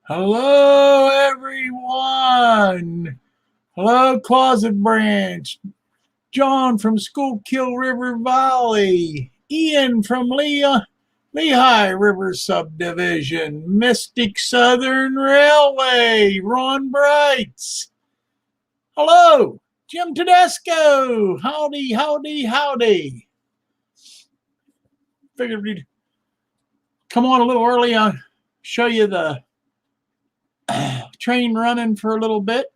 Hello, everyone. Hello, Closet Branch. John from Schuylkill River Valley. Ian from Lehigh River Subdivision. Mystic Southern Railway. Ron Brights. Hello, Jim Tedesco. Howdy, howdy, howdy. Figured we'd come on a little early. I'll show you the train running for a little bit.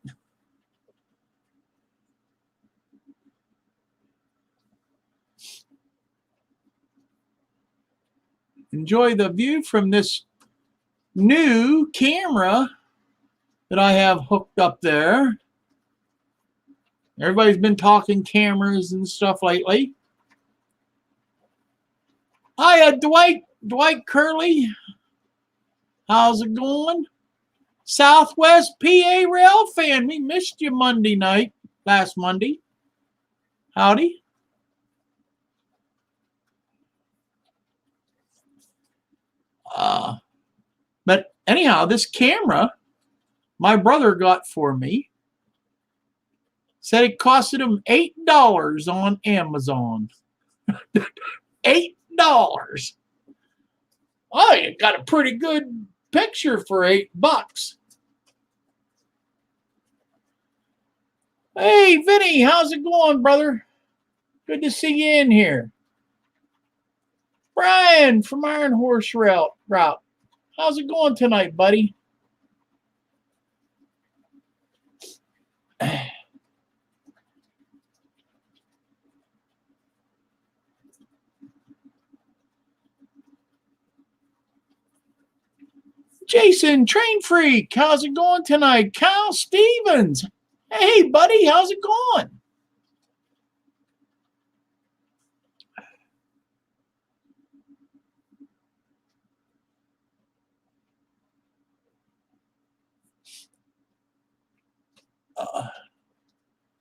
Enjoy the view from this new camera that I have hooked up there. Everybody's been talking cameras and stuff lately. Hi, Dwight Curley. How's it going? Southwest PA Rail fan. We missed you Monday night, last Monday. Howdy. But anyhow, this camera my brother got for me said it costed him $8 on Amazon. $8. Oh, you got a pretty good picture for $8. Hey, Vinny, how's it going, brother? Good to see you in here. Brian from Iron Horse Route. How's it going tonight, buddy? Jason, Train Freak, how's it going tonight? Kyle Stevens, hey, buddy, how's it going?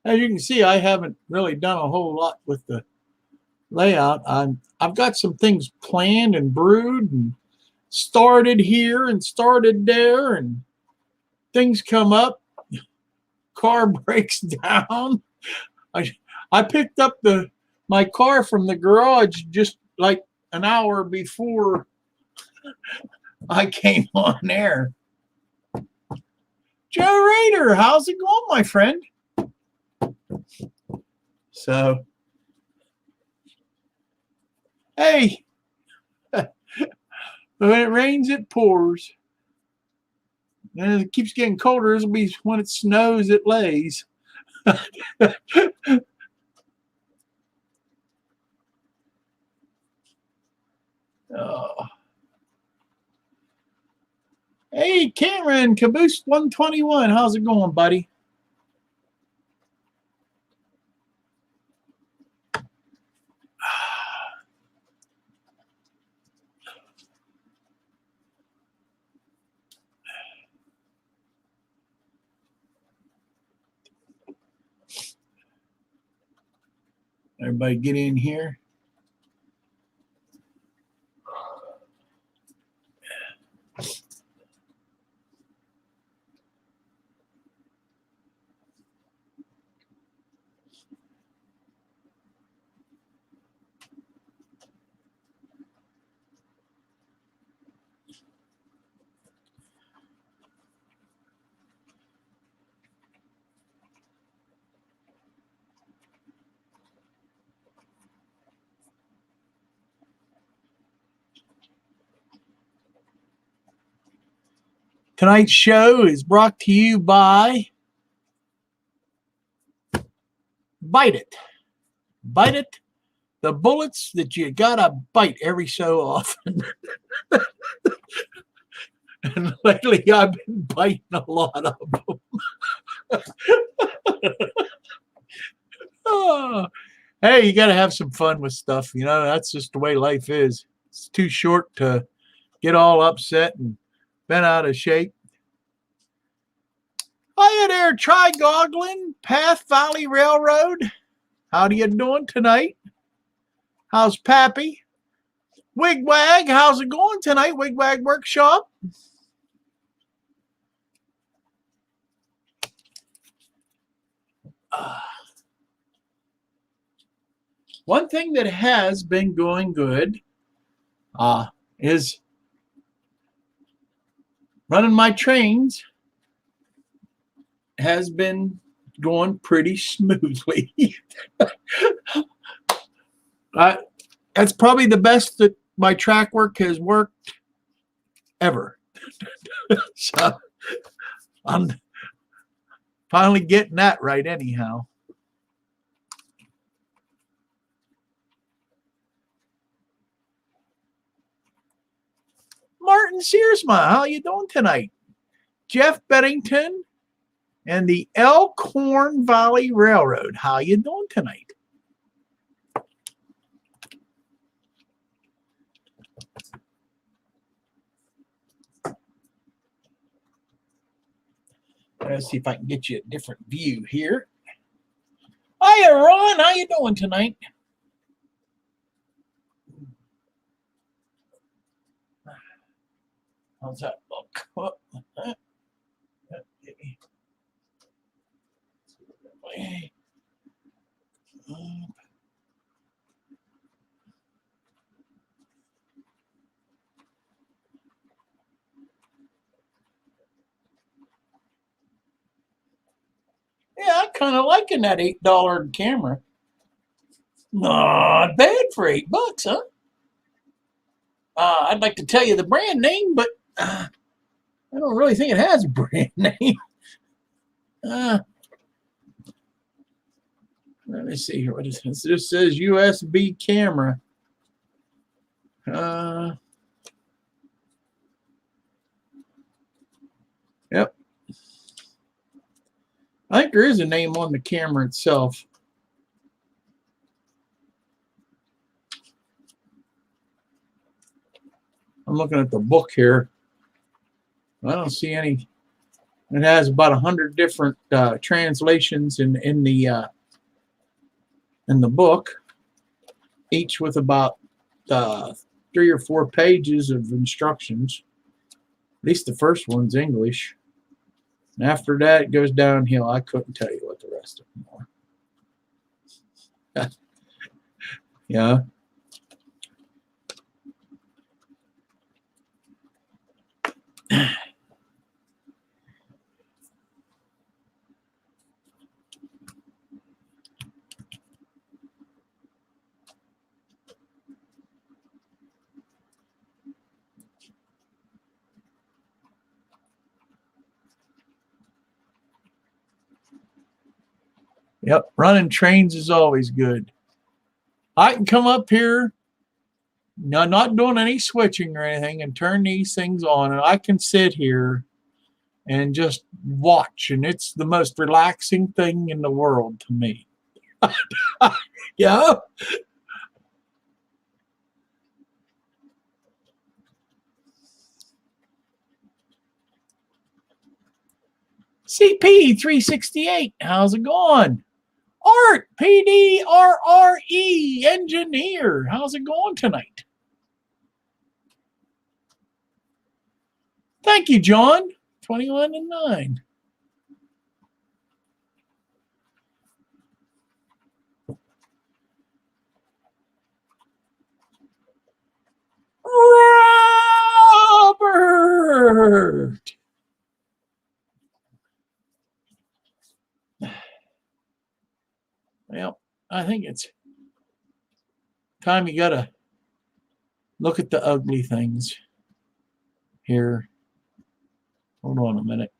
As you can see, I haven't really done a whole lot with the layout. I've got some things planned and brewed and started here and started there, and things come up. Car breaks down. I picked up my car from the garage just like an hour before I came on air. Joe Raider, how's it going, my friend? So, hey, when it rains, it pours. And it keeps getting colder. It'll be when it snows, it lays. Oh. Hey, Cameron, Caboose 121. How's it going, buddy? Everybody get in here. Tonight's show is brought to you by Bite It. Bite It, the bullets that you gotta bite every so often. And lately I've been biting a lot of them. Oh, hey, you gotta have some fun with stuff. You know, that's just the way life is. It's too short to get all upset and bent out of shape. Hiya there, Tri-Goglin, Path Valley Railroad. How you doing tonight? How's Pappy? Wigwag, how's it going tonight, Wigwag Workshop? One thing that has been going good is running my trains has been going pretty smoothly. That's probably the best that my track work has worked ever. So I'm finally getting that right anyhow. Martin Searsma, how you doing tonight? Jeff Beddington and the Elkhorn Valley Railroad, how you doing tonight? Let's see if I can get you a different view here. Hiya, Ron. How you doing tonight? How's that look? Yeah, I'm kind of liking that $8 camera. Not bad for $8, huh? I'd like to tell you the brand name, but I don't really think it has a brand name. Let me see here. What is this? This says USB camera. Yep. I think there is a name on the camera itself. I'm looking at the book here. I don't see any. It has about 100 different translations in the book, each with about 3 or 4 pages of instructions. At least the first one's English. And after that, it goes downhill. I couldn't tell you what the rest of them are. Yeah. Yep, running trains is always good. I can come up here, not doing any switching or anything, and turn these things on, and I can sit here and just watch, and it's the most relaxing thing in the world to me. Yeah. CP 368, how's it going? Art, PDRRE, engineer, how's it going tonight? Thank you, John. 21 and 9. Robert. Well, I think it's time you got to look at the ugly things here. Hold on a minute.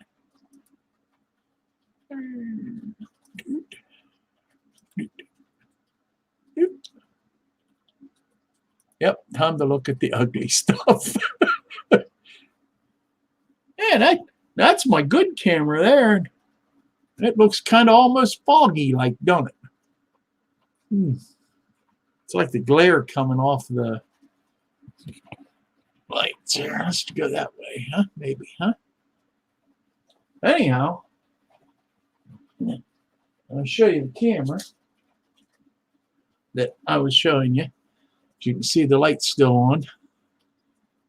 Yep, time to look at the ugly stuff. Yeah, that's my good camera there. It looks kind of almost foggy, like, don't it? It's like the glare coming off the lights here. Let's go that way, huh? Maybe, huh? Anyhow, I'll show you the camera that I was showing you. As you can see, the light's still on.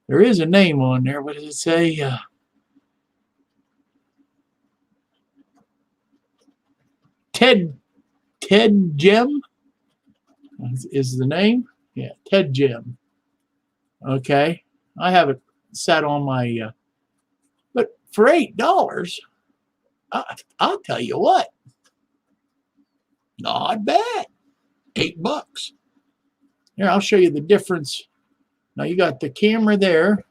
There is a name on there. What does it say? Ted Gem is the name. Yeah, Ted Gem. Okay, I have it set on my. But for $8, I'll tell you what, not bad. $8. Here, I'll show you the difference. Now you got the camera there.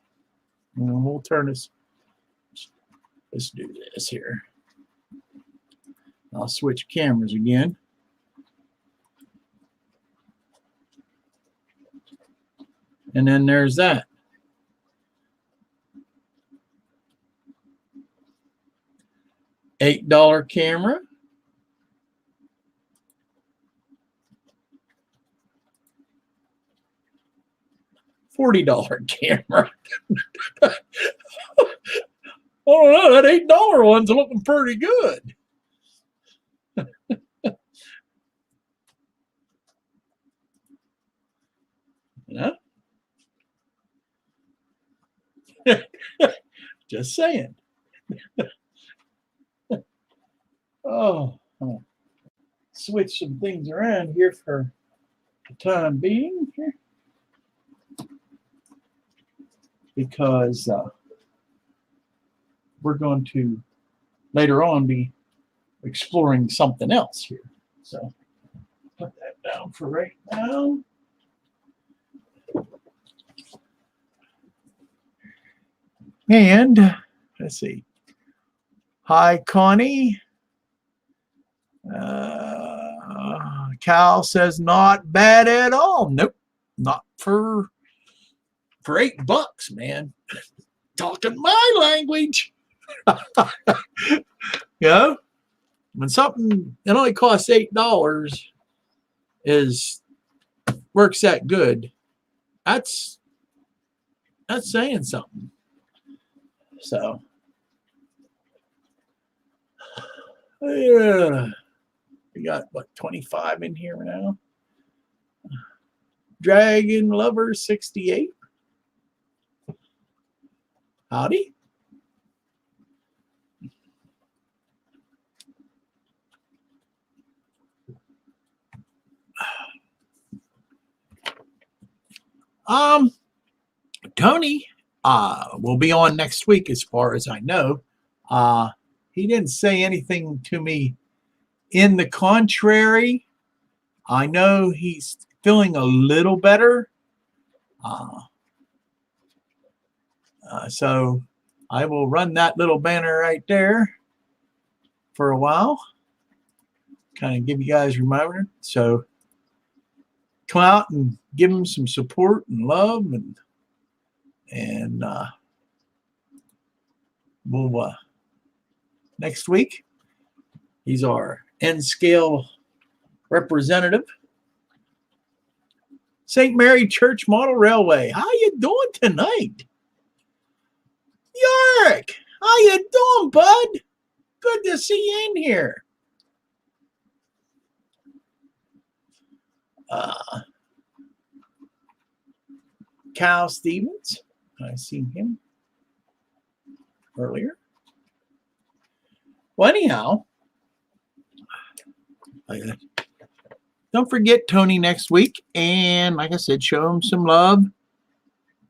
And we'll turn this. Let's do this here. I'll switch cameras again. And then there's that. $8 camera. $40 camera. Oh no, that $8 one's looking pretty good. Yeah. Just saying. Oh, switch some things around here for the time being here, because we're going to later on be exploring something else here. So put that down for right now. And let's see. Hi, Connie. Cal says not bad at all. Nope, not for $8, man. Talking my language. Yeah, when something that only costs $8 works that good, that's saying something. So yeah, we got what, 25 in here now. Dragon Lover 68. Howdy. Tony will be on next week, as far as I know. He didn't say anything to me in the contrary. I know he's feeling a little better. So I will run that little banner right there for a while. Kind of give you guys a reminder. So come out and give him some support and love, and we'll next week. He's our N-Scale representative. St. Mary Church Model Railway. How you doing tonight? Yorick, how you doing, bud? Good to see you in here. Cal Stevens. I seen him earlier. Well, anyhow, don't forget Tony next week. And like I said, show him some love,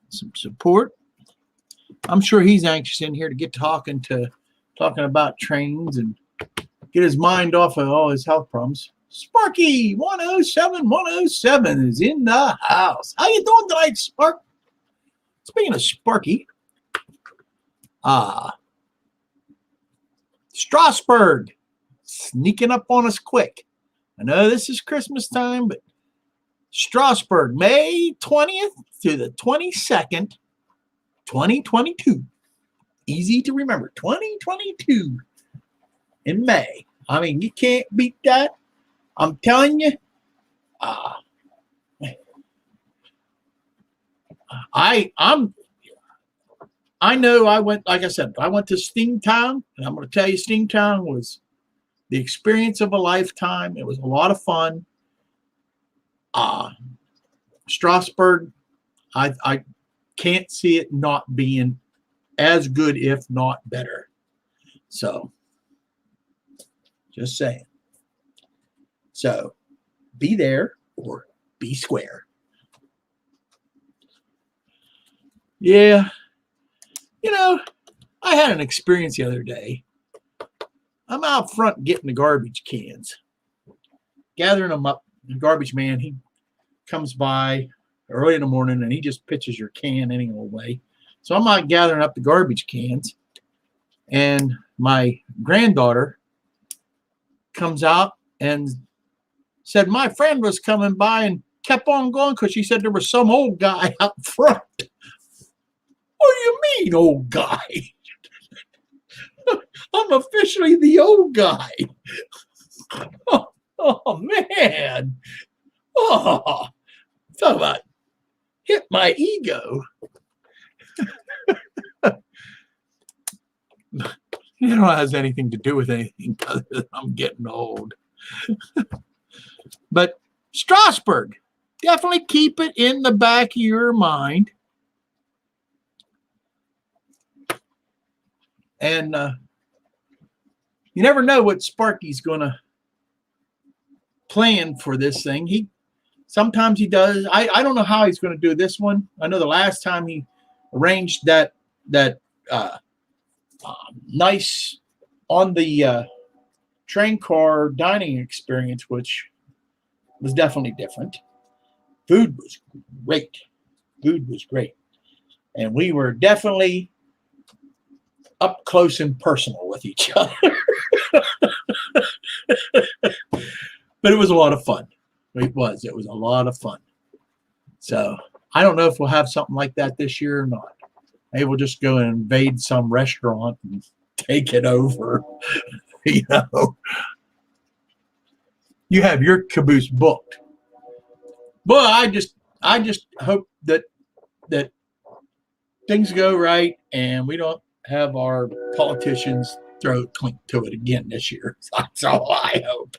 some support. I'm sure he's anxious in here to get talking about trains and get his mind off of all his health problems. Sparky 107 is in the house. How you doing tonight, Spark? Speaking of Sparky, Strasbourg sneaking up on us quick. I know this is Christmas time, but Strasbourg, May 20th to the 22nd, 2022. Easy to remember, 2022 in May. I mean, you can't beat that. I'm telling you. I know I went, like I said, I went to Steamtown, and I'm going to tell you, Steamtown was the experience of a lifetime. It was a lot of fun. Strasbourg, I can't see it not being as good, if not better. So, just saying. So be there or be square. Yeah. You know, I had an experience the other day. I'm out front getting the garbage cans, gathering them up. The garbage man, he comes by early in the morning and he just pitches your can any old way. So I'm out gathering up the garbage cans, and my granddaughter comes out and said my friend was coming by and kept on going because she said there was some old guy out front. What do you mean, old guy? I'm officially the old guy. Oh man. Oh, talk about hit my ego. It don't has anything to do with anything other than I'm getting old. But Strasburg, definitely keep it in the back of your mind. And you never know what Sparky's going to plan for this thing. Sometimes he does. I don't know how he's going to do this one. I know the last time he arranged that nice on the train car dining experience, which was definitely different. Food was great. And we were definitely up close and personal with each other. But it was a lot of fun. It was a lot of fun. So I don't know if we'll have something like that this year or not. Maybe we'll just go and invade some restaurant and take it over. You know, you have your caboose booked. But I just hope that things go right and we don't have our politicians throw clink to it again this year. That's all I hope.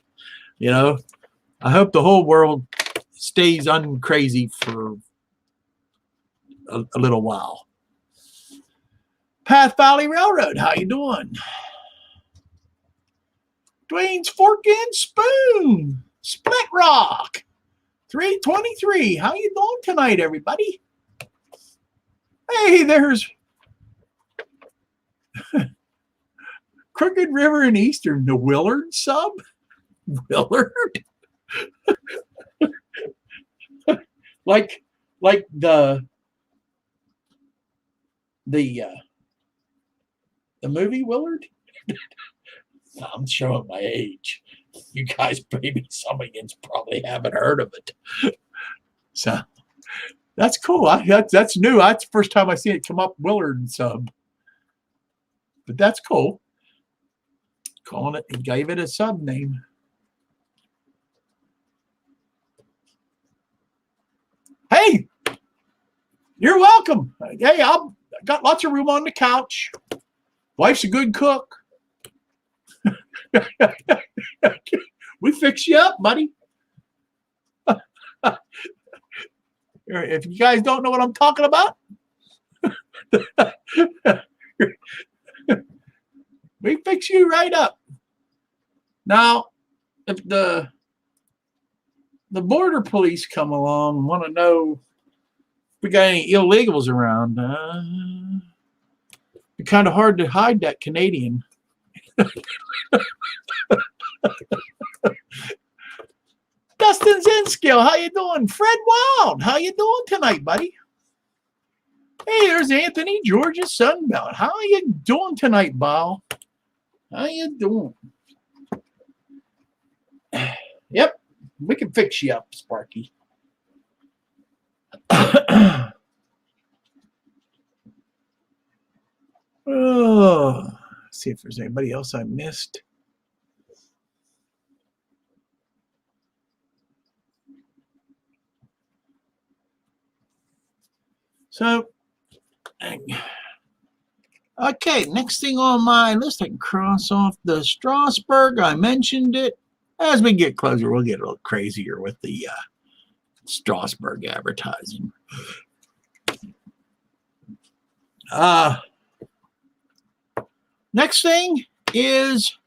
You know, I hope the whole world stays uncrazy for a little while. Path Valley Railroad, how you doing? Dwayne's Fork and Spoon, Split Rock, 323. How you doing tonight, everybody? Hey, there's Crooked River and Eastern, the Willard sub. Willard? like the movie Willard? I'm showing my age. You guys, maybe some of you probably haven't heard of it. So that's cool. That's new. That's the first time I see it come up, Willard sub. But that's cool. Calling it, he gave it a sub name. Hey, you're welcome. Hey, I got lots of room on the couch. Wife's a good cook. We fix you up, buddy. If you guys don't know what I'm talking about, we fix you right up. Now, if the border police come along and want to know if we got any illegals around, it's kind of hard to hide that Canadian. Dustin Zinskill, how you doing? Fred Wild, how you doing tonight, buddy? Hey, there's Anthony, Georgia Sunbelt. How are you doing tonight, Bow? How you doing? Yep, we can fix you up, Sparky. Oh, let's see if there's anybody else I missed. So, okay, next thing on my list, I can cross off the Strasburg. I mentioned it. As we get closer, we'll get a little crazier with the Strasburg advertising. Next thing is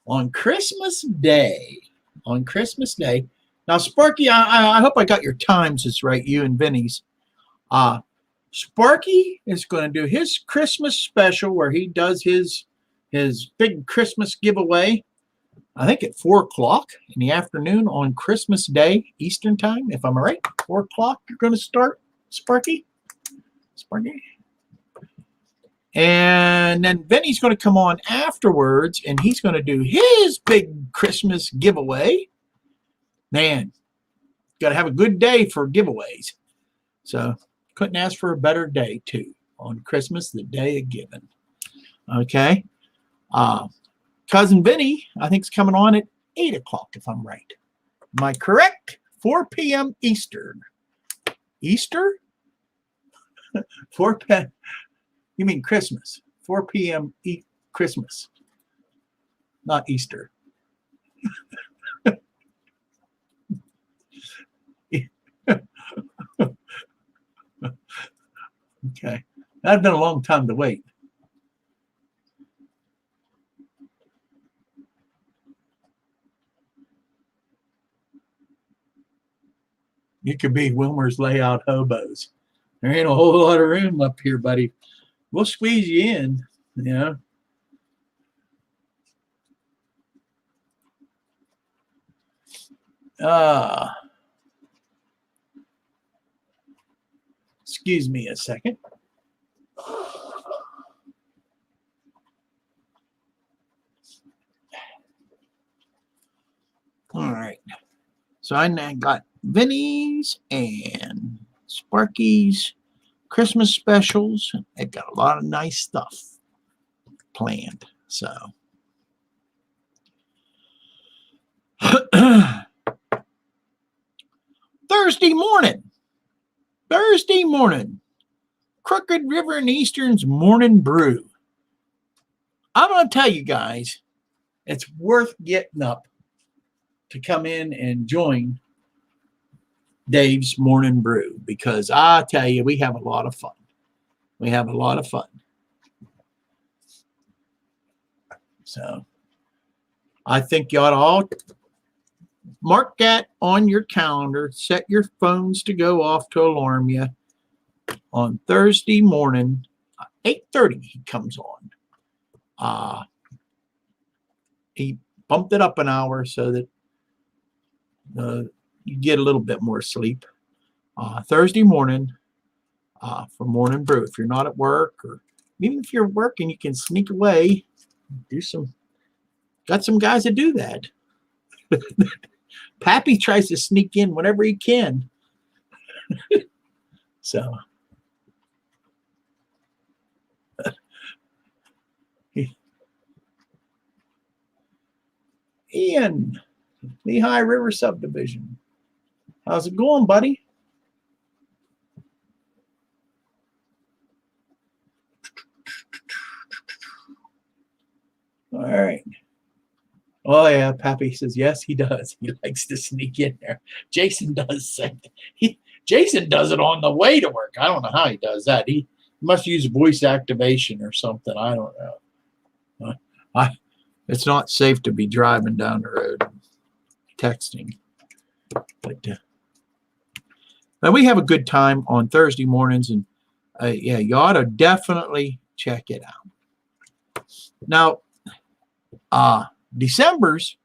on Christmas Day. on Christmas Day. Now, Sparky, I hope I got your times is right, you and Vinny's. Sparky is going to do his Christmas special where he does his big Christmas giveaway. I think at 4 o'clock in the afternoon on Christmas Day, Eastern time, if I'm right. 4 o'clock, you're going to start, Sparky? Sparky? And then Vinny's going to come on afterwards, and he's going to do his big Christmas giveaway. Man, got to have a good day for giveaways. So couldn't ask for a better day, too, on Christmas, the day of giving. Okay. Cousin Vinny, I think, is coming on at 8 o'clock, if I'm right. Am I correct? 4 p.m. Eastern. Easter? 4 p.m. You mean Christmas. 4 p.m. Christmas. Not Easter. Okay. That's been a long time to wait. You could be Wilmer's layout hobos. There ain't a whole lot of room up here, buddy. We'll squeeze you in, you know. Excuse me a second. All right. So I now got Vinny's and Sparky's Christmas specials. They've got a lot of nice stuff planned. So Thursday morning, Crooked River and Eastern's Morning Brew. I'm going to tell you guys, it's worth getting up to come in and join Dave's Morning Brew, because I tell you, we have a lot of fun. We have a lot of fun. So I think you ought to all mark that on your calendar. Set your phones to go off to alarm you. On Thursday morning, 8:30 he comes on. He bumped it up an hour so that you get a little bit more sleep. Thursday morning for Morning Brew. If you're not at work, or even if you're working, you can sneak away. Got some guys that do that. Pappy tries to sneak in whenever he can. So Ian, Lehigh River Subdivision. How's it going, buddy? All right. Oh, yeah, Pappy says, yes, he does. He likes to sneak in there. Jason does say Jason does it on the way to work. I don't know how he does that. He must use voice activation or something. I don't know. It's not safe to be driving down the road and texting. But we have a good time on Thursday mornings, and yeah, you ought to definitely check it out. Now, December's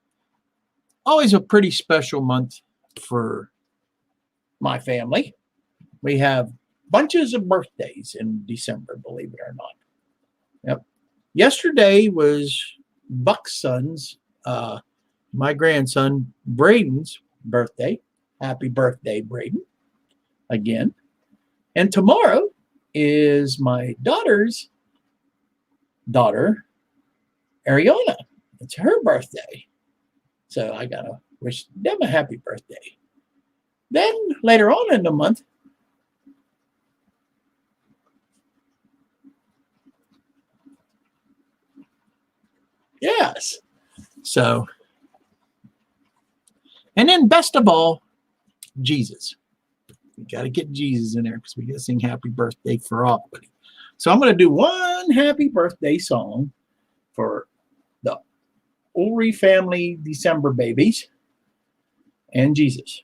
always a pretty special month for my family. We have bunches of birthdays in December, believe it or not. Yep. Yesterday was Buck's son's, my grandson Braden's birthday. Happy birthday, Braden, again. And tomorrow is my daughter's daughter, Ariana. It's her birthday. So I got to wish them a happy birthday. Then later on in the month, yes. So, and then best of all, Jesus. We got to get Jesus in there because we got to sing happy birthday for everybody. So I'm going to do one happy birthday song for the Ulrey family December babies. and Jesus.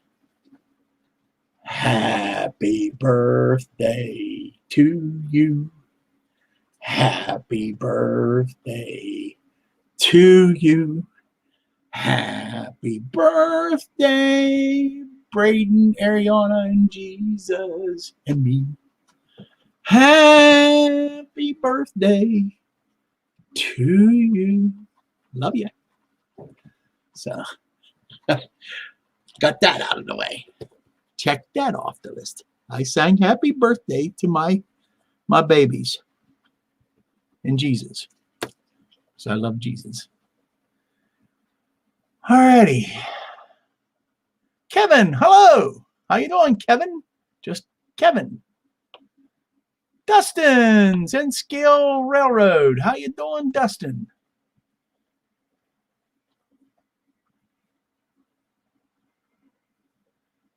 Happy birthday to you. Happy birthday to you. Happy birthday, Braden, Ariana, and Jesus, and me. Happy birthday to you. Love you. So, got that out of the way. Check that off the list. I sang happy birthday to my babies and Jesus. So I love Jesus. Alrighty. Kevin, hello. How you doing, Kevin? Just Kevin. Dustin, Zenskill Railroad. How you doing, Dustin?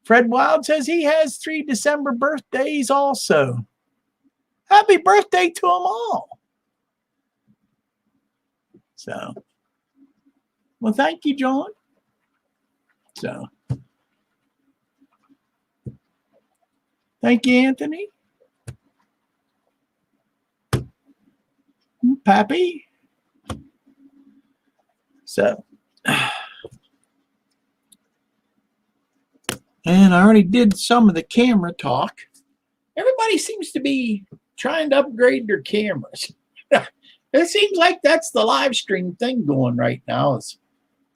Fred Wild says he has 3 December birthdays also. Happy birthday to them all. So, well, thank you, John. So, thank you, Anthony. Pappy. So, and I already did some of the camera talk. Everybody seems to be trying to upgrade their cameras. It seems like that's the live stream thing going right now, is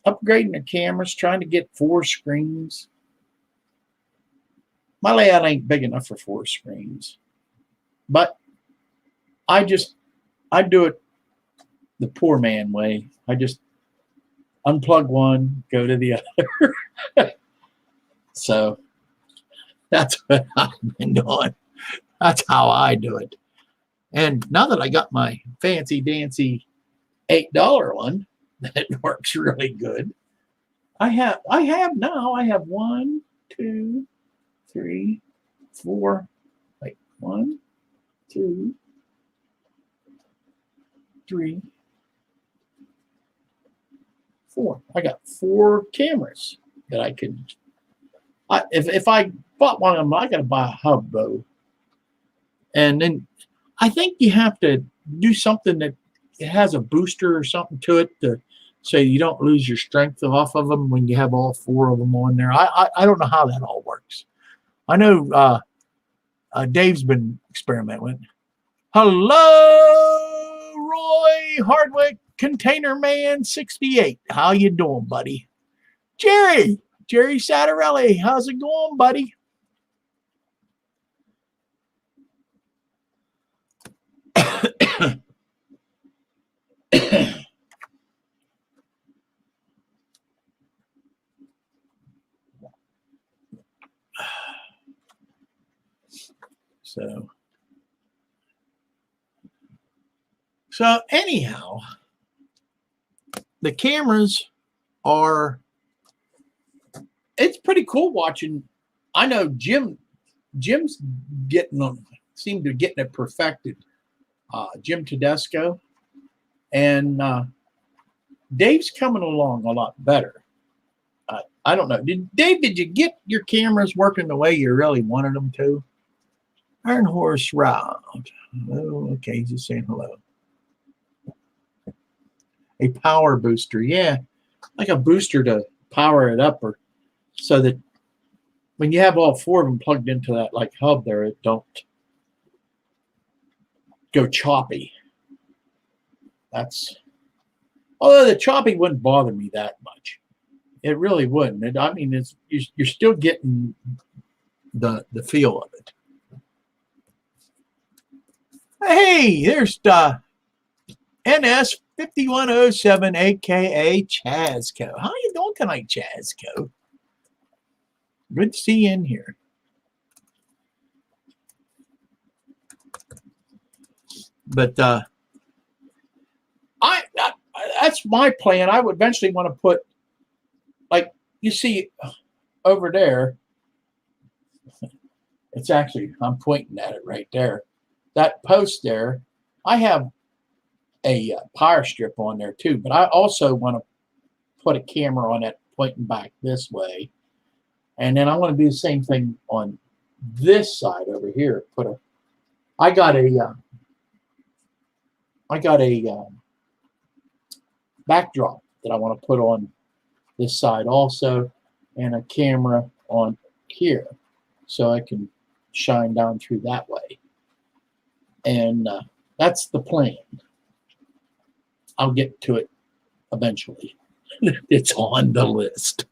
upgrading their cameras, trying to get 4 screens. My layout ain't big enough for 4 screens. But I do it the poor man way. I just unplug one, go to the other. So that's what I've been doing. That's how I do it. And now that I got my fancy dancy $8 one that works really good, I have 1, 2, 3, 4. Like 1, 2, 3, 4. I got 4 cameras that I could. If I bought one of them, I got to buy a hub though. And then I think you have to do something that it has a booster or something to it so you don't lose your strength off of them when you have all 4 of them on there. I don't know how that all works. I know Dave's been experimenting with it. Hello, Roy Hardwick, Container Man 68. How you doing, buddy? Jerry Sattarelli, how's it going, buddy? So anyhow, the cameras are, it's pretty cool watching. I know Jim's getting them, seemed to getting it perfected. Jim Tedesco, and Dave's coming along a lot better. I don't know. Dave, did you get your cameras working the way you really wanted them to? Iron Horse Round. Oh, okay, he's just saying hello. A power booster, yeah, like a booster to power it up, or so that when you have all 4 of them plugged into that like hub there, it don't go choppy. Although the choppy wouldn't bother me that much. It really wouldn't. I mean, you're still getting the feel of it. Hey, there's NS 5107, aka Chazco. How you doing tonight, Chazco? Good to see you in here. But that's my plan. I would eventually want to put, like you see over there. It's actually, I'm pointing at it right there. That post there, I have a power strip on there too, but I also want to put a camera on it pointing back this way. And then I want to do the same thing on this side over here. I got a backdrop that I want to put on this side also, and a camera on here, so I can shine down through that way. And that's the plan. I'll get to it eventually. It's on the list.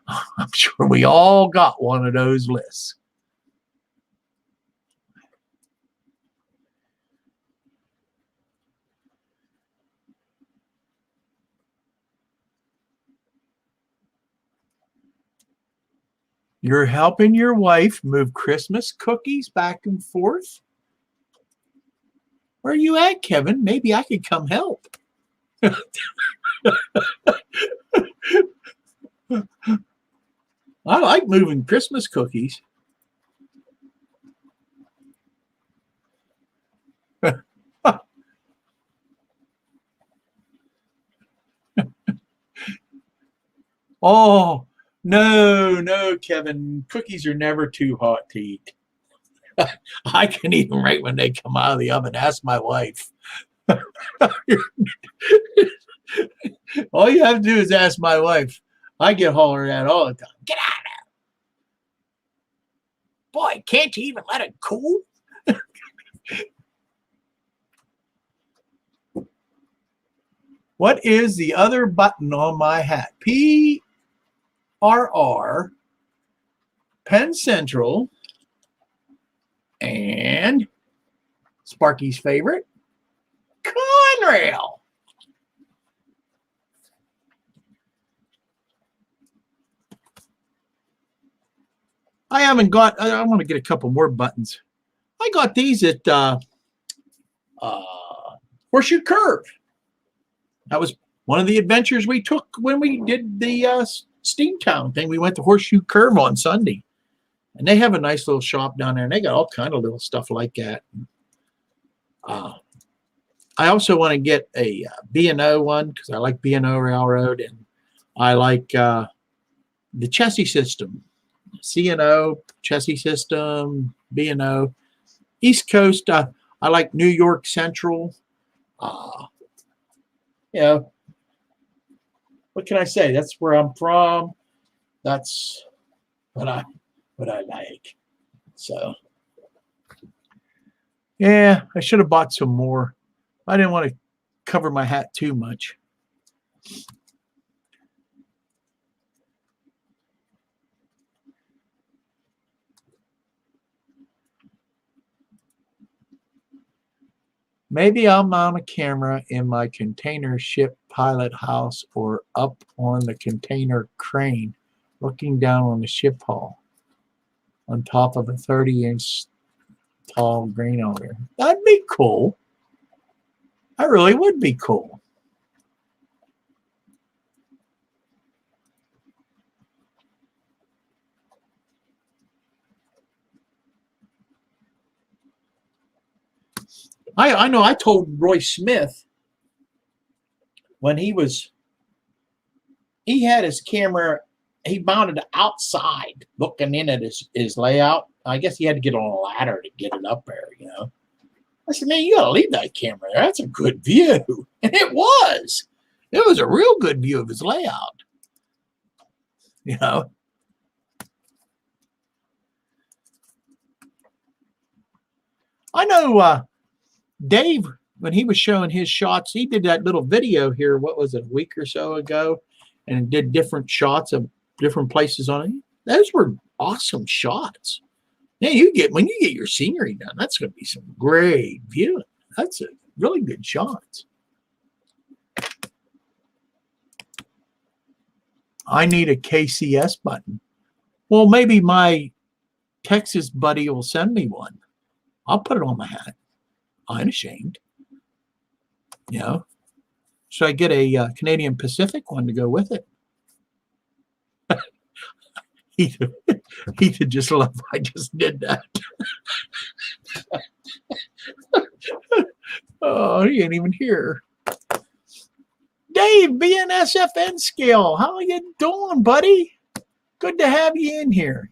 I'm sure we all got one of those lists. You're helping your wife move Christmas cookies back and forth? Where are you at, Kevin? Maybe I could come help. I like moving Christmas cookies. Oh, no, Kevin. Cookies are never too hot to eat. I can eat them right when they come out of the oven. Ask my wife. All you have to do is ask my wife. I get hollered at all the time. Get out of there. Boy, can't you even let it cool? What is the other button on my hat? PRR, Penn Central, and Sparky's favorite, Conrail. I want to get a couple more buttons. I got these at Horseshoe Curve. That was one of the adventures we took when we did the Steamtown thing. We went to Horseshoe Curve on Sunday. And they have a nice little shop down there, and they got all kind of little stuff like that. I also want to get a B&O one because I like B&O Railroad, and I like the chassis system. C&O, chassis system, B&O. East Coast, I like New York Central. What can I say? That's where I'm from. That's what I like. So, yeah, I should have bought some more. I didn't want to cover my hat too much. Maybe I'll mount a camera in my container ship pilot house or up on the container crane, looking down on the ship hull on top of a 30-inch tall grain auger. That'd be cool. That really would be cool. I know I told Roy Smith when he had his camera, he mounted it outside looking in at his layout. I guess he had to get on a ladder to get it up there, I said, man, you got to leave that camera there. That's a good view. And it was. It was a real good view of his layout. I know Dave, when he was showing his shots, he did that little video here, what was it, a week or so ago, and did different shots of different places on it. Those were awesome shots. Yeah, when you get your scenery done, that's going to be some great viewing. That's a really good shots. I need a KCS button. Well, maybe my Texas buddy will send me one. I'll put it on my hat. I ain't ashamed. Should I get a Canadian Pacific one to go with it? He'd just love I just did that. Oh, he ain't even here. Dave, BNSFN Scale, how are you doing, buddy? Good to have you in here.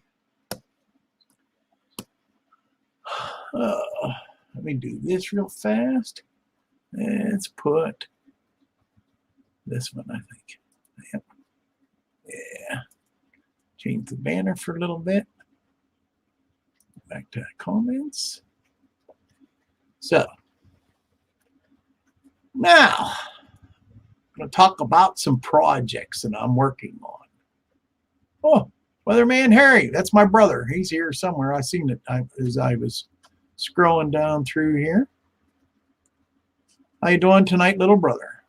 Let me do this real fast. Let's put this one, I think. Yep. Yeah. Change the banner for a little bit. Back to comments. So, now, I'm going to talk about some projects that I'm working on. Oh, Weatherman Harry, that's my brother. He's here somewhere. I seen it as I was scrolling down through here. How you doing tonight, little brother?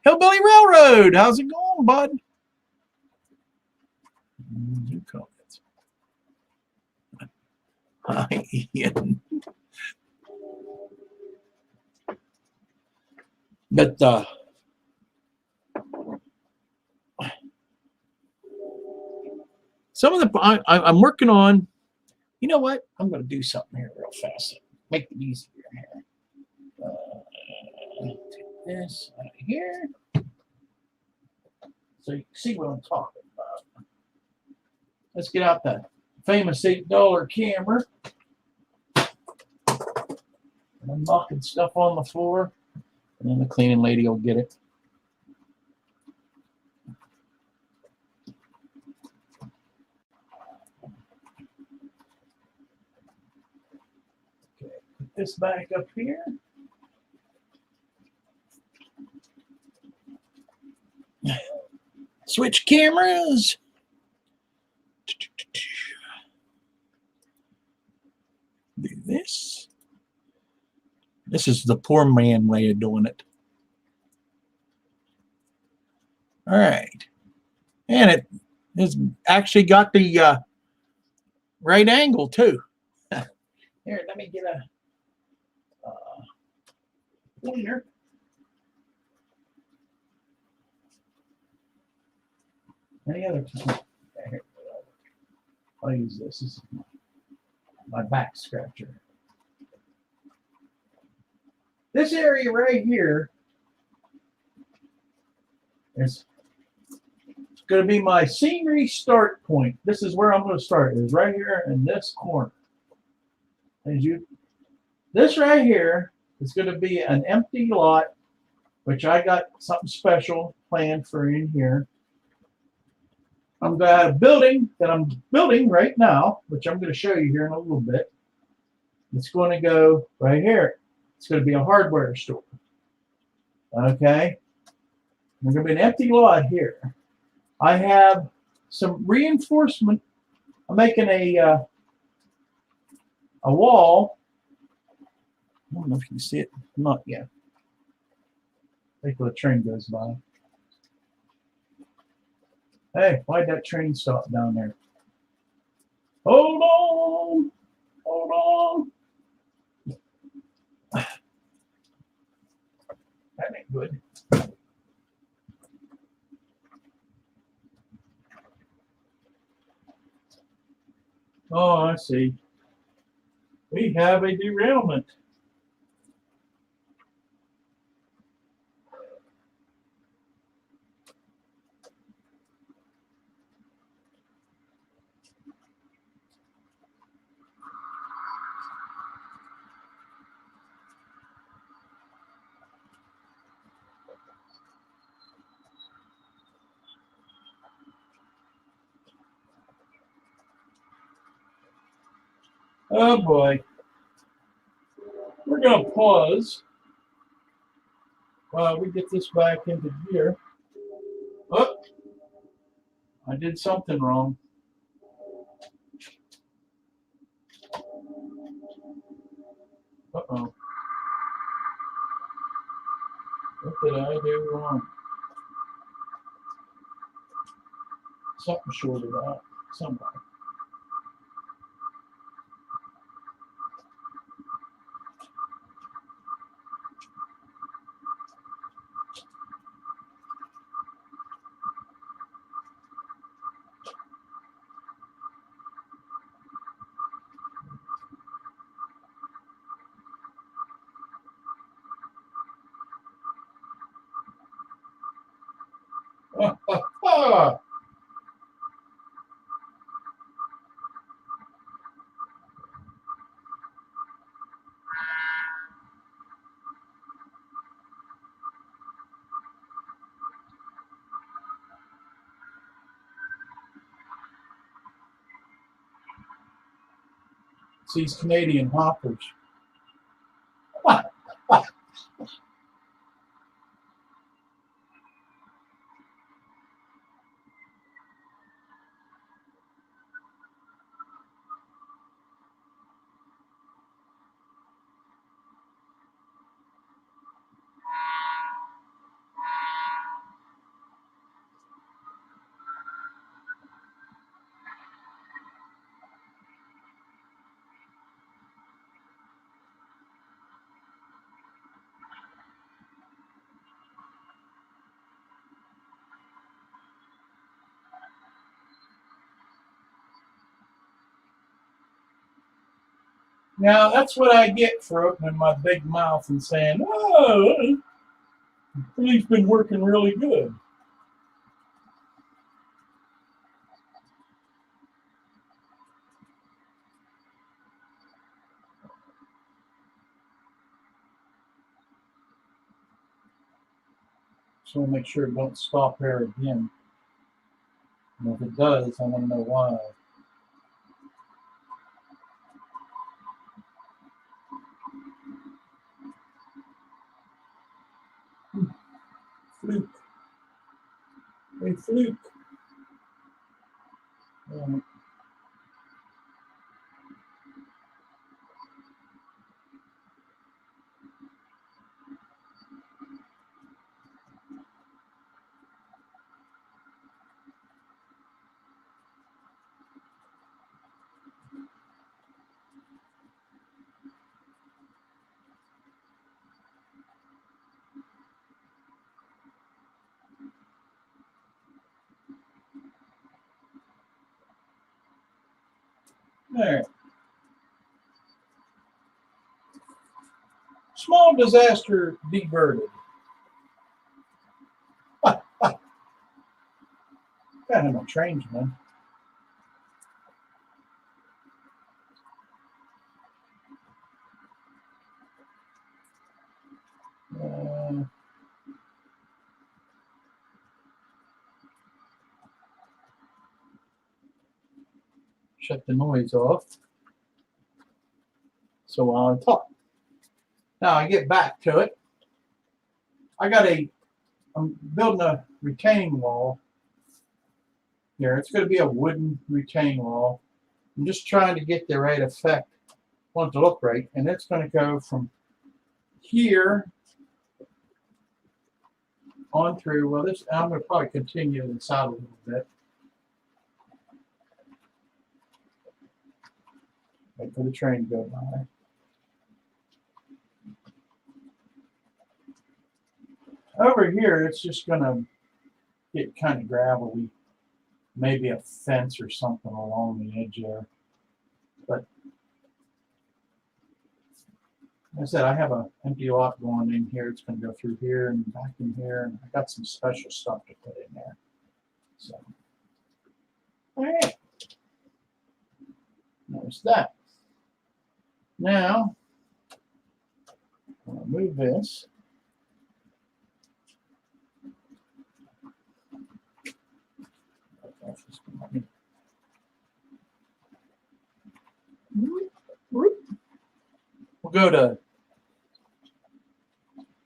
Hillbilly Railroad, how's it going, bud? New comments. Hi, Ian. But some of the I'm working on. You know what? I'm going to do something here real fast. Make it easier here. Take this out of here, so you can see what I'm talking about. Let's get out the famous $8 camera. And I'm knocking stuff on the floor, and then the cleaning lady will get it. Okay, put this back up here. Switch cameras. Do this. This is the poor man way of doing it. All right. And it has actually got the right angle too. Here, let me get a pointer. Any other time? I'll use this. This is my back scratcher. This area right here is going to be my scenery start point. This is where I'm going to start. Is right here in this corner. This right here is going to be an empty lot, which I got something special planned for in here. I've got a building that I'm building right now, which I'm going to show you here in a little bit. It's going to go right here. It's going to be a hardware store. Okay. There's going to be an empty lot here. I have some reinforcement. I'm making a wall. I don't know if you can see it. Not yet. Wait till the train goes by. Hey, why'd that train stop down there? Hold on. Hold on. That ain't good. Oh, I see. We have a derailment. Oh boy. We're going to pause while we get this back into gear. Oh, I did something wrong. Uh-oh. What did I do wrong? Something shorted out somewhere. It's these Canadian hoppers. Now, that's what I get for opening my big mouth and saying, oh, he's been working really good. So we'll make sure it don't stop there again. And if it does, I want to know why. Fluke. Hey, fluke. There. Small disaster diverted. Kind of a tradesman. Shut the noise off. So while I talk. Now I get back to it. I'm building a retaining wall here. It's going to be a wooden retaining wall. I'm just trying to get the right effect. I want it to look right. And it's going to go from here on through. Well, I'm going to probably continue this out a little bit. Wait for the train to go by. Over here, it's just going to get kind of gravelly. Maybe a fence or something along the edge there. But like I said, I have an empty lot going in here. It's going to go through here and back in here. And I got some special stuff to put in there. So, all right. There's that. Now, I'm going to move this. We'll go to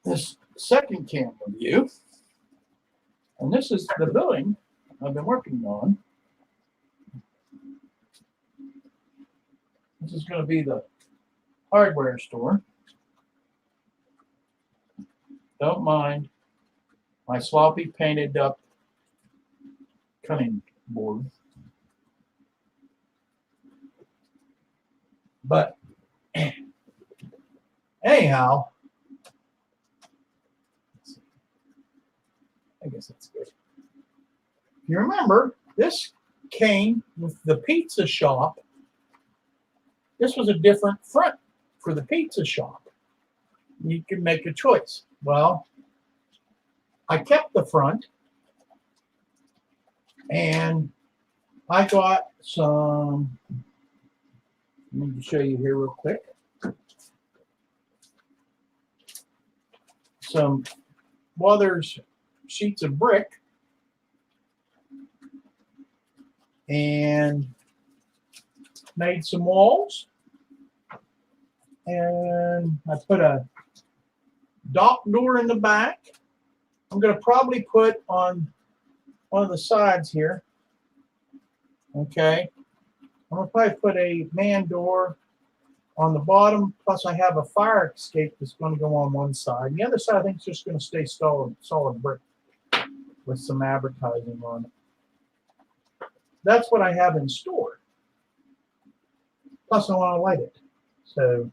this second camera view. And this is the building I've been working on. This is going to be the hardware store. Don't mind my sloppy painted up cutting board. But anyhow, I guess that's good. You remember, this came with the pizza shop. This was a different front for the pizza shop. You can make a choice. Well, I kept the front, and I got some, let me show you here real quick. There's sheets of brick and made some walls. And I put a dock door in the back. I'm going to probably put on one of the sides here. Okay. I'm going to probably put a man door on the bottom. Plus, I have a fire escape that's going to go on one side. The other side, I think, is just going to stay solid brick with some advertising on it. That's what I have in store. Plus, I want to light it. So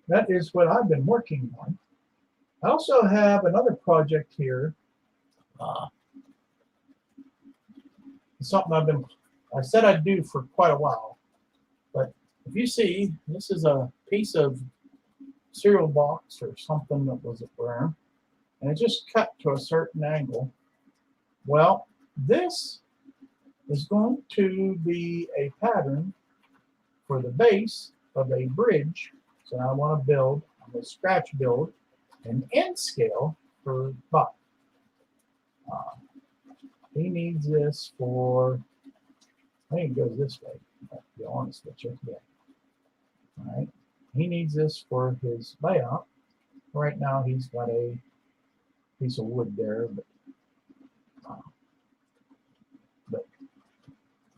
that is what I've been working on. I also have another project here. Something I said I'd do for quite a while. But if you see, this is a piece of cereal box or something that was around, and it just cut to a certain angle. Well, this is going to be a pattern for the base of a bridge. So I want to build, I'm going to scratch build an end scale for Buck. He needs this for, I think it goes this way, to be honest with you. Yeah. All right. He needs this for his layout. Right now he's got a piece of wood there, but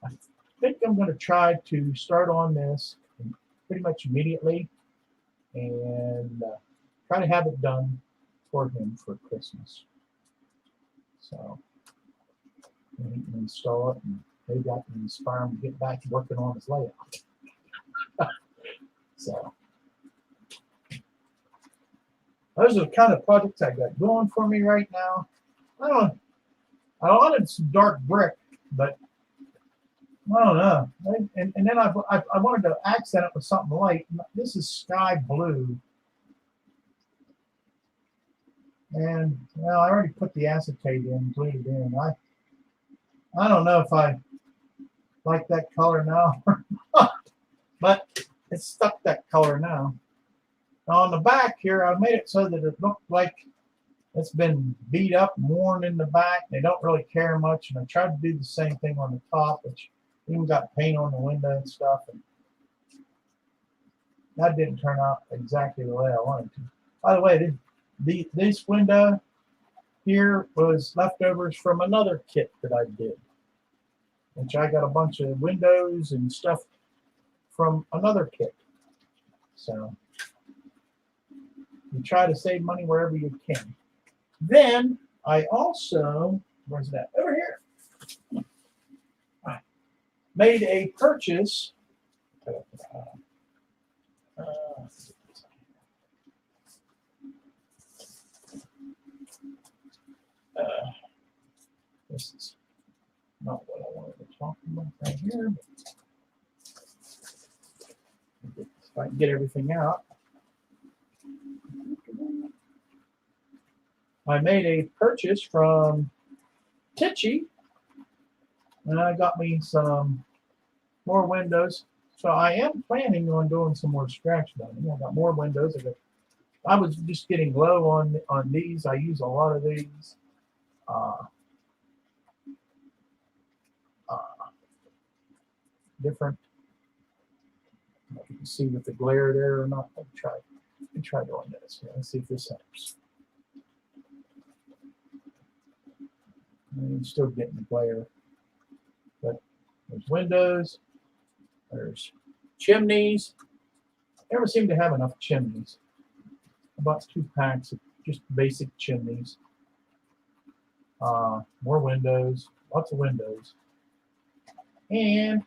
I think I'm going to try to start on this pretty much immediately and try to have it done for him for Christmas. So he can install it, and maybe I can inspire him to get back to working on his layout. So those are the kind of projects I got going for me right now. I wanted some dark brick, but I don't know. And then I wanted to accent it with something light. This is sky blue. And well, I already put the acetate in, glued it in. I don't know if I like that color now or not, but it's stuck that color now. Now on the back here, I made it so that it looked like it's been beat up and worn in the back. They don't really care much, and I tried to do the same thing on the top, which even got paint on the window and stuff, and that didn't turn out exactly the way I wanted to. By the way, this window here was leftovers from another kit that I did, which I got a bunch of windows and stuff from another kit. So you try to save money wherever you can. Then I also, where's that? Over here. I made a purchase. This is not what I wanted to talk about right here. If I can get everything out. I made a purchase from Tichy, and I got me some more windows. So I am planning on doing some more scratch building. I got more windows. I was just getting low on these. I use a lot of these. Different. I don't know if you can see with the glare there or not. Let me try doing this. Let's see if this helps. I'm still getting the glare, but there's windows, there's chimneys. Never seem to have enough chimneys. About 2 packs of just basic chimneys. More windows, lots of windows, and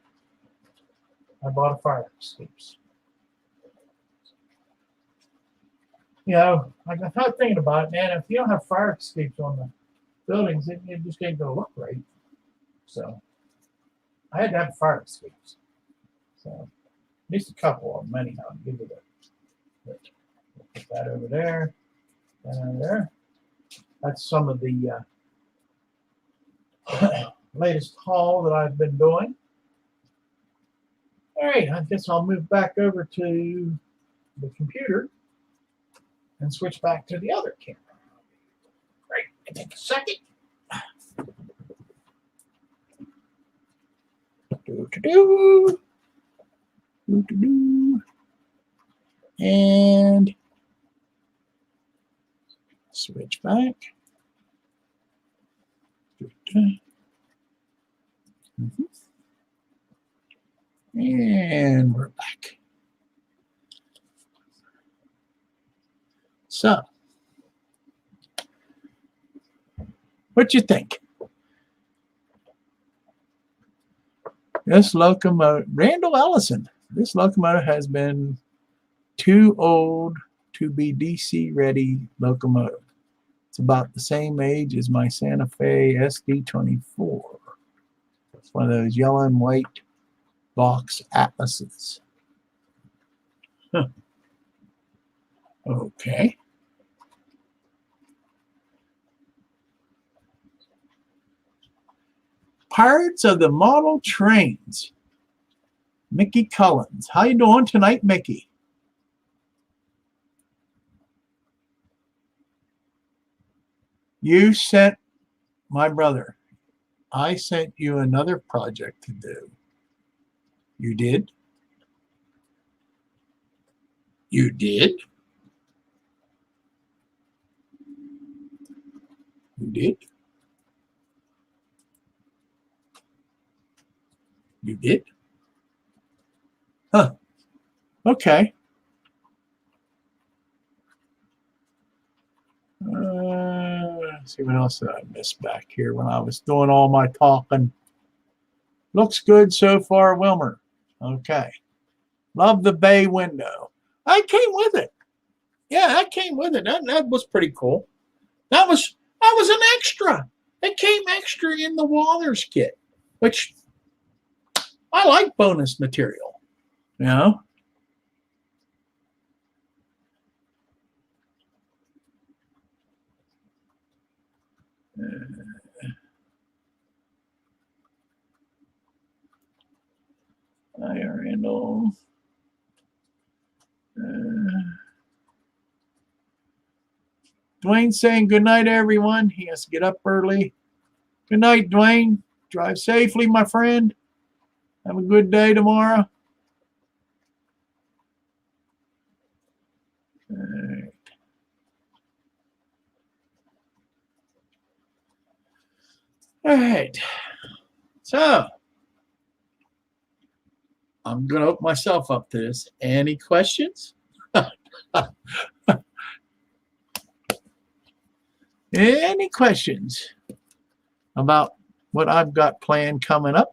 I bought a fire escapes. You know, I got thinking about it, man. If you don't have fire escapes on the buildings, it just ain't gonna look right. So I had to have fire escapes. So at least a couple of them anyhow. Give it a put that over there, and there. That's some of the latest haul that I've been doing. All right, I guess I'll move back over to the computer and switch back to the other camera. Right, take a second. And switch back. And we're back. So, what you think? This locomotive, Randall Ellison, this locomotive has been too old to be DC ready locomotive. It's about the same age as my Santa Fe SD24. It's one of those yellow and white box atlases. Huh. Okay. Pirates of the Model Trains. Mickey Collins. How you doing tonight, Mickey? You sent my brother. I sent you another project to do. You did? You did? You did? You did? Huh. Okay. Let's see what else did I miss back here when I was doing all my talking. Looks good so far, Wilmer. Okay. Love the bay window. I came with it. Yeah, I came with it. That was pretty cool. That was an extra. It came extra in the Walters kit, which I like bonus material. You know? Randall. Dwayne saying good night, everyone. He has to get up early. Good night, Dwayne. Drive safely, my friend. Have a good day tomorrow. All right. So, I'm going to open myself up to this. Any questions? Any questions about what I've got planned coming up?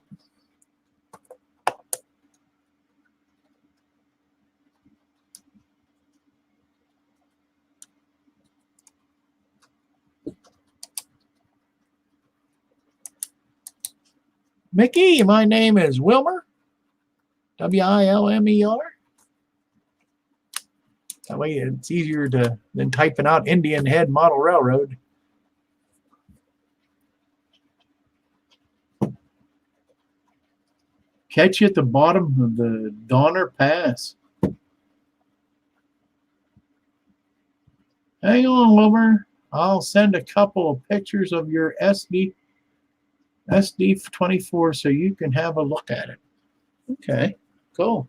Mickey, my name is Wilmer. Wilmer. That way it's easier than typing out Indian Head Model Railroad. Catch you at the bottom of the Donner Pass. Hang on, Wilmer. I'll send a couple of pictures of your SD24 so you can have a look at it. Okay, cool.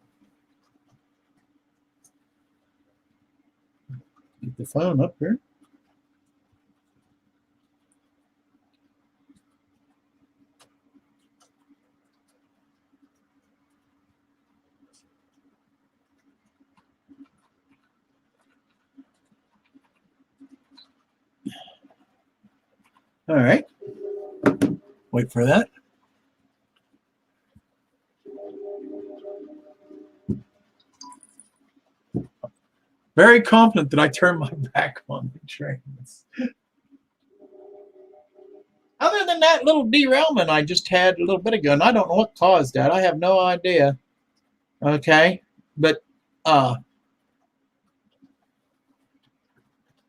Get the phone up here. All right. Wait for that. Very confident that I turned my back on the trains. Other than that little derailment I just had a little bit ago, and I don't know what caused that. I have no idea. Okay. But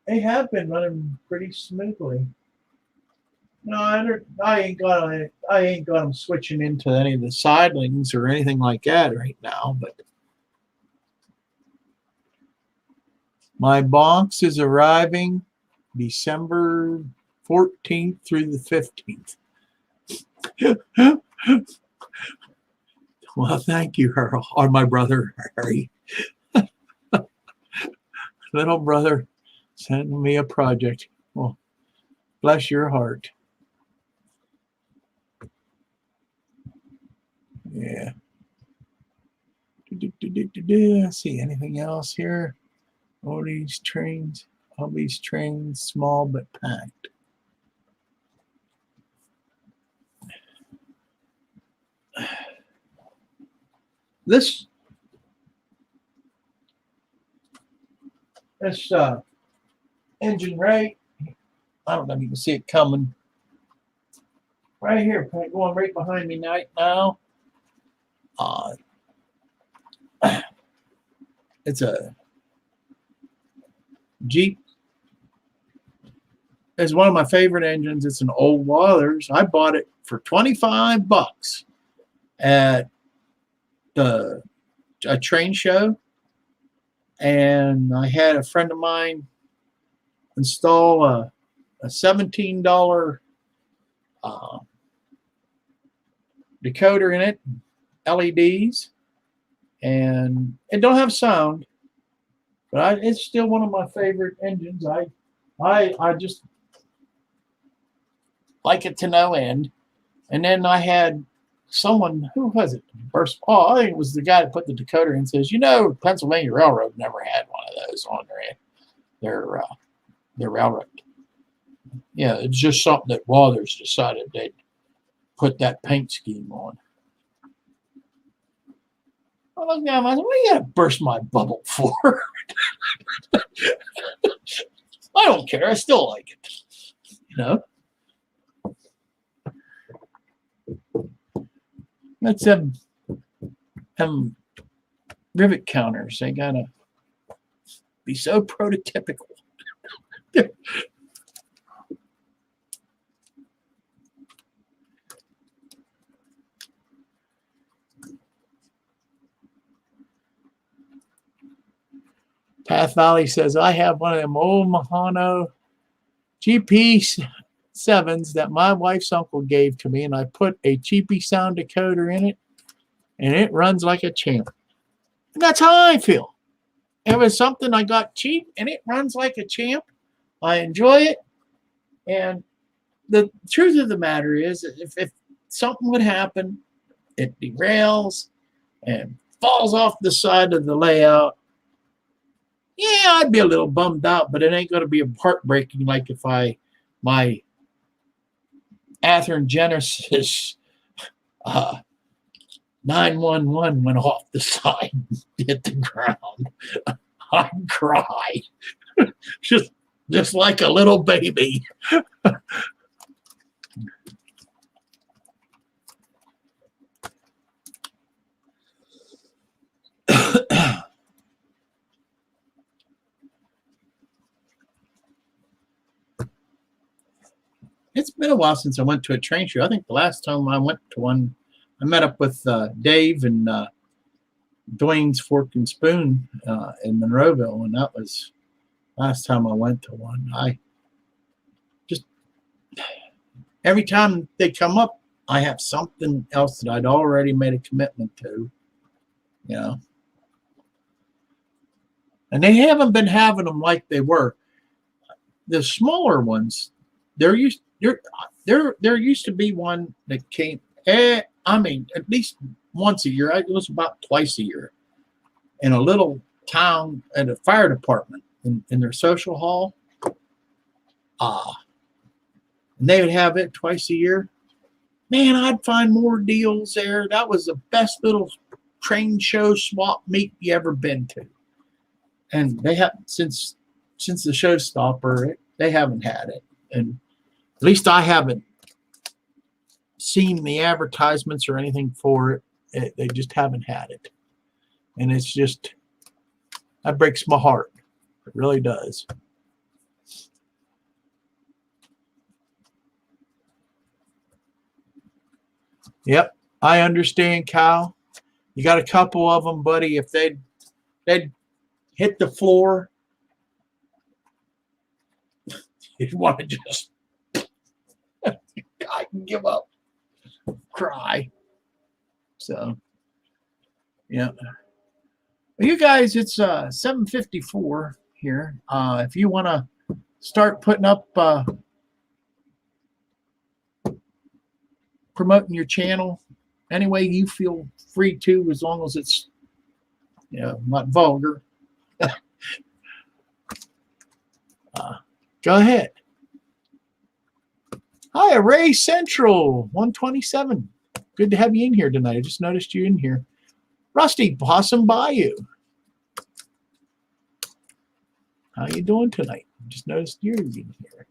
they have been running pretty smoothly. No, I ain't got them switching into any of the sidings or anything like that right now, but my box is arriving December 14th through the 15th. Well, thank you, Earl, or my brother, Harry. Little brother sending me a project. Well, bless your heart. Yeah. See anything else here? All these trains, small but packed. This engine right, I don't know if you can see it coming. Right here, going right behind me right now. It's a Jeep. It's one of my favorite engines. It's an old Waters. I bought it for $25 at a train show, and I had a friend of mine install a $17 decoder in it, LEDs, and it don't have sound, but it's still one of my favorite engines. I just like it to no end. And then I had someone, who was it? I think it was the guy that put the decoder in, says, Pennsylvania Railroad never had one of those on their railroad. Yeah, it's just something that Waters decided they'd put that paint scheme on. I looked at him, I said, what are you going to burst my bubble for? I don't care. I still like it. That's them rivet counters. They got to be so prototypical. Path Valley says, I have one of them old Mahano GP7s that my wife's uncle gave to me, and I put a cheapy sound decoder in it, and it runs like a champ. And that's how I feel. It was something I got cheap, and it runs like a champ. I enjoy it. And the truth of the matter is, if something would happen, it derails and falls off the side of the layout, yeah, I'd be a little bummed out, but it ain't going to be heartbreaking like if my Athearn Genesis 911 went off the side and hit the ground. I'd cry. just like a little baby. It's been a while since I went to a train show. I think the last time I went to one, I met up with Dave and Dwayne's Fork and Spoon in Monroeville, and that was last time I went to one. I just, every time they come up, I have something else that I'd already made a commitment to, And they haven't been having them like they were. The smaller ones, there used to be one that came, at least once a year. It was about twice a year in a little town at a fire department in their social hall. And they would have it twice a year. Man, I'd find more deals there. That was the best little train show swap meet you ever been to. And they have since the showstopper, they haven't had it. And at least I haven't seen the advertisements or anything for it. They just haven't had it. And it's just, that breaks my heart. It really does. Yep, I understand, Kyle. You got a couple of them, buddy. If they'd hit the floor, you'd want to just I can give up, cry. So, yeah. Well, you guys, it's 7:54 here. If you want to start putting up, promoting your channel any way you feel free to, as long as it's, you know, not vulgar. Go ahead. Hi, Array Central 127. Good to have you in here tonight. I just noticed you in here. Rusty Possum Bayou. How you doing tonight? Just noticed you're in here.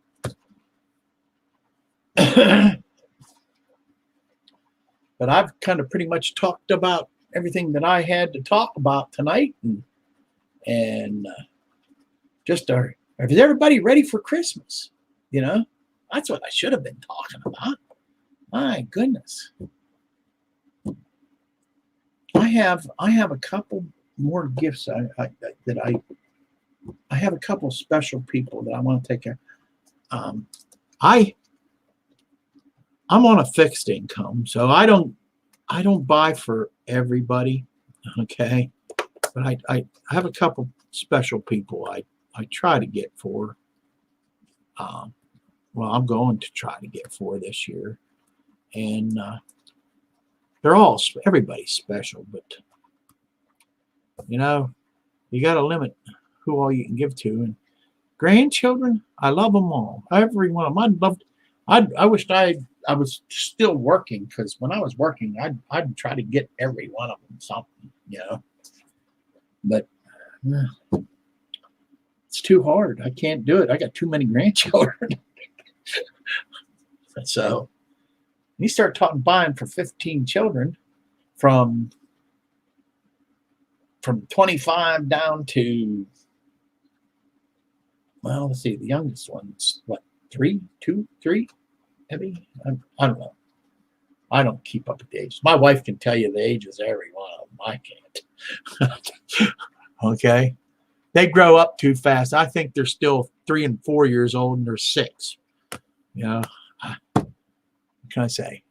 But I've kind of pretty much talked about everything that I had to talk about tonight, and just is everybody ready for Christmas? You know, that's what I should have been talking about. My goodness. I have a couple more gifts. I have a couple special people that I want to take care of. I'm on a fixed income, so I don't buy for everybody, okay? But I have a couple special people I try to get for. Well, I'm going to try to get for this year, and everybody's special, but you know, you got to limit who all you can give to. And grandchildren, I love them all, every one of them. I wished I was still working, because when I was working, I'd try to get every one of them something, you know. But it's too hard. I can't do it. I got too many grandchildren. So you start buying for 15 children from 25 down to, well, let's see, the youngest one's what, 3, 2, 3? Maybe? I don't know. I don't keep up with the ages. My wife can tell you the ages of every one of them. I can't. Okay. They grow up too fast. I think they're still 3 and 4 years old, and they're 6. You know, what can I say?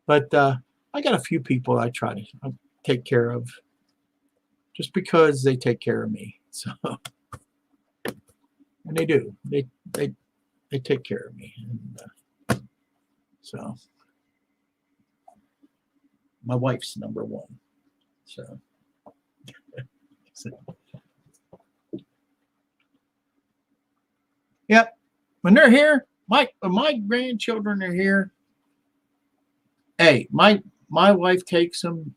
But I got a few people I try to take care of, just because they take care of me. So, and they do. They take care of me. And, so my wife's number one. So, yep. When they're here, my grandchildren are here. Hey, my wife takes them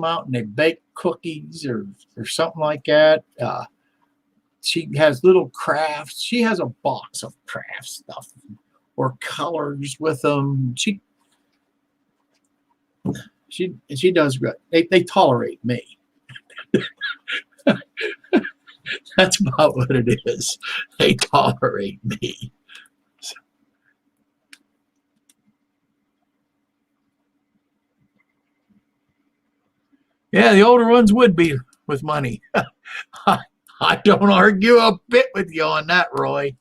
out, and they bake cookies or something like that. She has little crafts. She has a box of craft stuff or colors with them. She does good. They tolerate me. That's about what it is. They tolerate me. So. Yeah, the older ones would be with money. I don't argue a bit with you on that, Roy.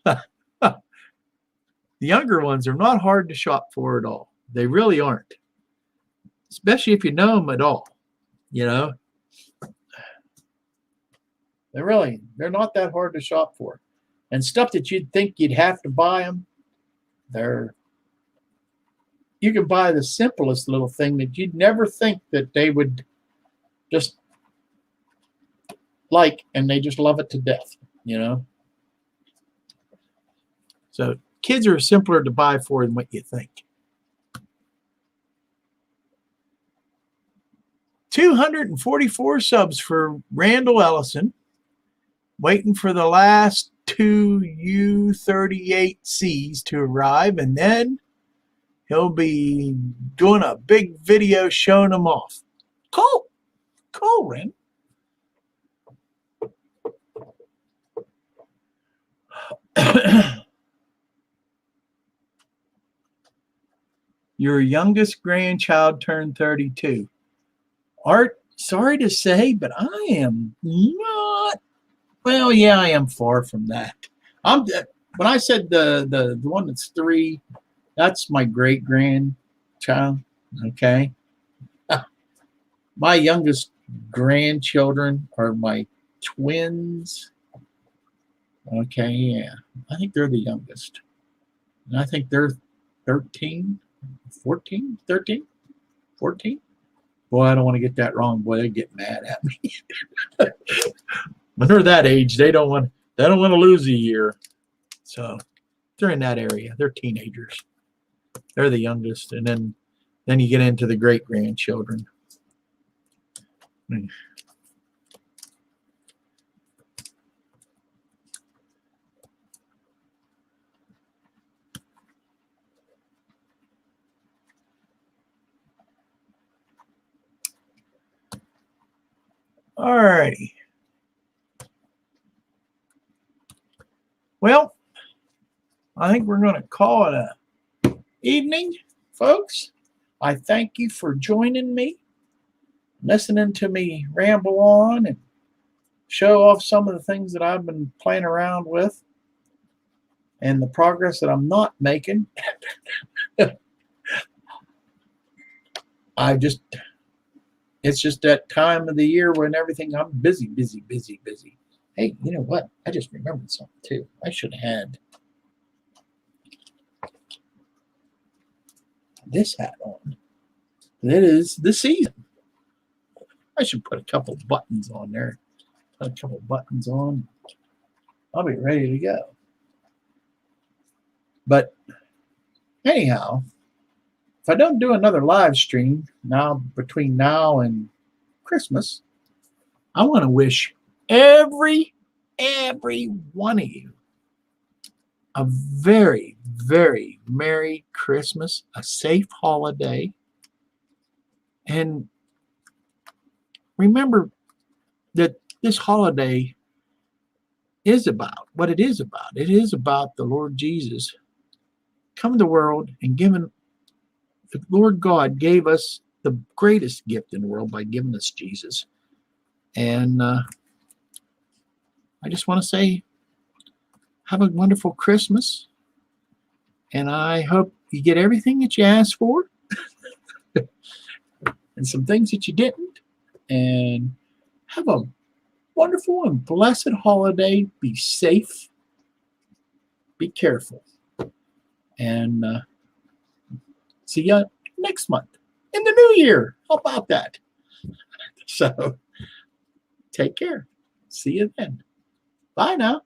The younger ones are not hard to shop for at all. They really aren't. Especially if you know them at all. You know? They're not that hard to shop for. And stuff that you'd think you'd have to buy them, you can buy the simplest little thing that you'd never think that they would just like, and they just love it to death, you know? So kids are simpler to buy for than what you think. 244 subs for Randall Ellison. Waiting for the last 2 U38Cs to arrive, and then he'll be doing a big video showing them off. Cool, Ren. Your youngest grandchild turned 32. Art, sorry to say, but I am not. Well, yeah, I am far from that. When I said the one that's 3, that's my great grandchild. Okay. My youngest grandchildren are my twins. Okay, yeah. I think they're the youngest. And I think they're 13, 14, 13, 14. Boy, I don't want to get that wrong. Boy, they get mad at me. When they're that age, they don't want to lose a year. So they're in that area. They're teenagers. They're the youngest, and then you get into the great grandchildren. All righty. Well, I think we're going to call it a evening, folks. I thank you for joining me, listening to me ramble on and show off some of the things that I've been playing around with and the progress that I'm not making. It's just that time of the year when everything, I'm busy. Hey, you know what? I just remembered something too. I should have had this hat on. It is the season. I should put a couple buttons on there. Put a couple buttons on. I'll be ready to go. But anyhow, if I don't do another live stream now between now and Christmas, I want to wish every one of you a very, very Merry Christmas, a safe holiday, and remember that this holiday is about what it is about. It is about the Lord Jesus coming to the world and giving. The Lord God gave us the greatest gift in the world by giving us Jesus. And I just want to say, have a wonderful Christmas. And I hope you get everything that you asked for and some things that you didn't. And have a wonderful and blessed holiday. Be safe. Be careful. And see you next month in the new year. How about that? So take care. See you then. Bye now.